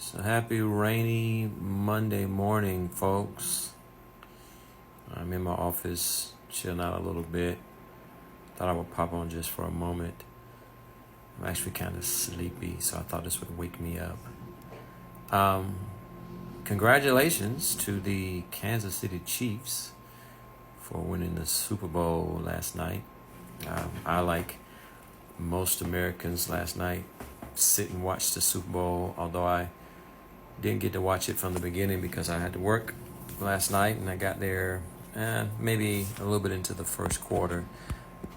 So happy rainy Monday morning, folks. I'm in my office chilling out a little bit. Thought I would pop on just for a moment. I'm actually kind of sleepy, so I thought this would wake me up. Congratulations to the Kansas City Chiefs for winning the Super Bowl last night. I, like most Americans last night, sit and watch the Super Bowl, although I didn't get to watch it from the beginning because I had to work last night and I got there maybe a little bit into the first quarter.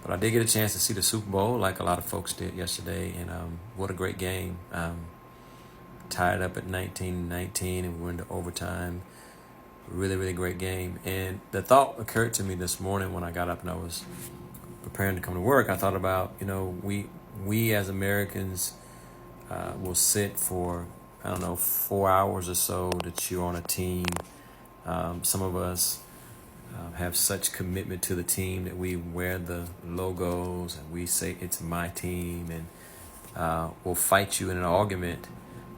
But I did get a chance to see the Super Bowl like a lot of folks did yesterday, and what a great game. Tied up at 19-19 and we went into overtime. Really, really great game. And the thought occurred to me this morning when I got up and I was preparing to come to work. I thought about, we as Americans will sit for 4 hours or so to cheer on a team. Some of us have such commitment to the team that we wear the logos and we say it's my team, and we'll fight you in an argument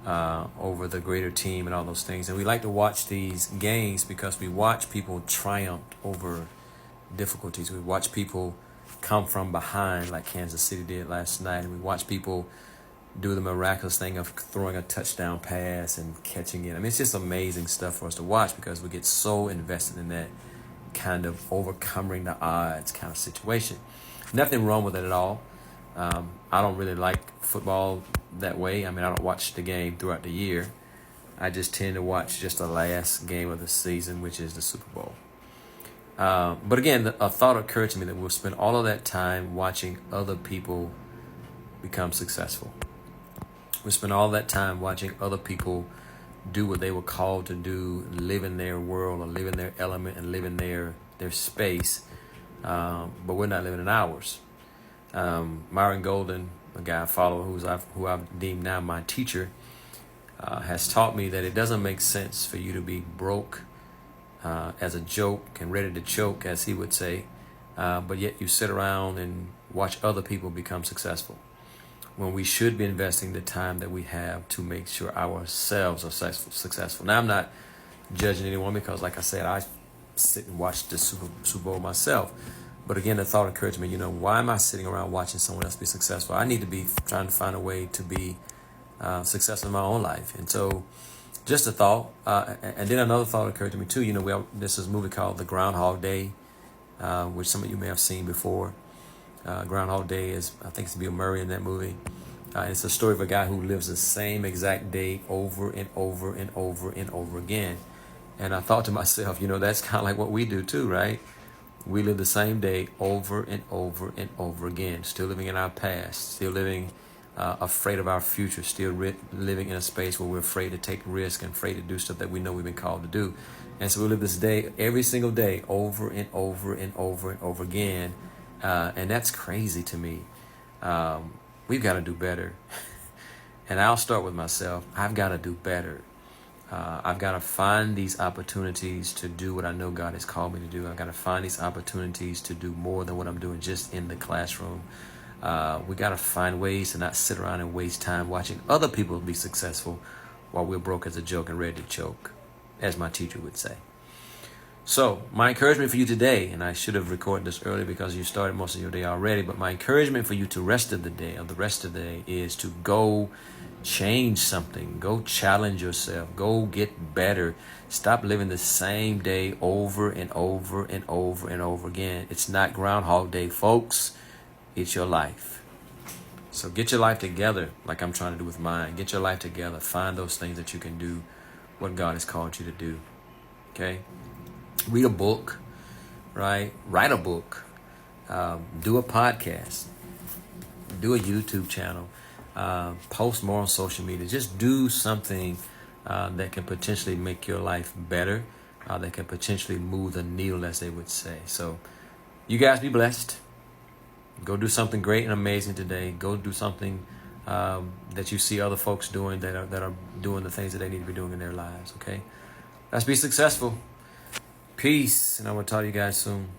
over the greater team and all those things. And we like to watch these games because we watch people triumph over difficulties. We watch people come from behind like Kansas City did last night, and we watch people do the miraculous thing of throwing a touchdown pass and catching it. I mean, it's just amazing stuff for us to watch because we get so invested in that kind of overcoming the odds kind of situation. Nothing wrong with it at all. I don't really like football that way. I mean, I don't watch the game throughout the year. I just tend to watch just the last game of the season, which is the Super Bowl. But again, a thought occurred to me that we'll spend all of that time watching other people become successful. We spend all that time watching other people do what they were called to do, live in their world or live in their element and live in their space, but we're not living in ours. Myron Golden, a guy I follow who I've deemed now my teacher, has taught me that it doesn't make sense for you to be broke as a joke and ready to choke, as he would say, but yet you sit around and watch other people become successful, when we should be investing the time that we have to make sure ourselves are successful. Now, I'm not judging anyone because, like I said, I sit and watch the Super Bowl myself. But again, the thought occurred to me, why am I sitting around watching someone else be successful? I need to be trying to find a way to be successful in my own life. And so just a thought. And then another thought occurred to me, too. This is a movie called The Groundhog Day, which some of you may have seen before. Groundhog Day I think it's Bill Murray in that movie. It's a story of a guy who lives the same exact day over and over and over and over again. And I thought to myself, that's kind of like what we do too, right? We live the same day over and over and over again, still living in our past, still living afraid of our future, still living in a space where we're afraid to take risks and afraid to do stuff that we know we've been called to do. And so we live this day every single day over and over and over and over again. And that's crazy to me. We've got to do better. And I'll start with myself. I've got to do better. I've got to find these opportunities to do what I know God has called me to do. I've got to find these opportunities to do more than what I'm doing just in the classroom. We got to find ways to not sit around and waste time watching other people be successful while we're broke as a joke and ready to choke, as my teacher would say. So my encouragement for you today, and I should have recorded this earlier because you started most of your day already, but my encouragement for you the rest of the day is to go change something. Go challenge yourself. Go get better. Stop living the same day over and over and over and over again. It's not Groundhog Day, folks. It's your life. So get your life together like I'm trying to do with mine. Get your life together. Find those things that you can do what God has called you to do. Okay? Read a book, right? Write a book. Do a podcast. Do a YouTube channel. Post more on social media. Just do something that can potentially make your life better. That can potentially move the needle, as they would say. So you guys be blessed. Go do something great and amazing today. Go do something that you see other folks doing that are doing the things that they need to be doing in their lives, okay? Let's be successful. Peace, and I will talk to you guys soon.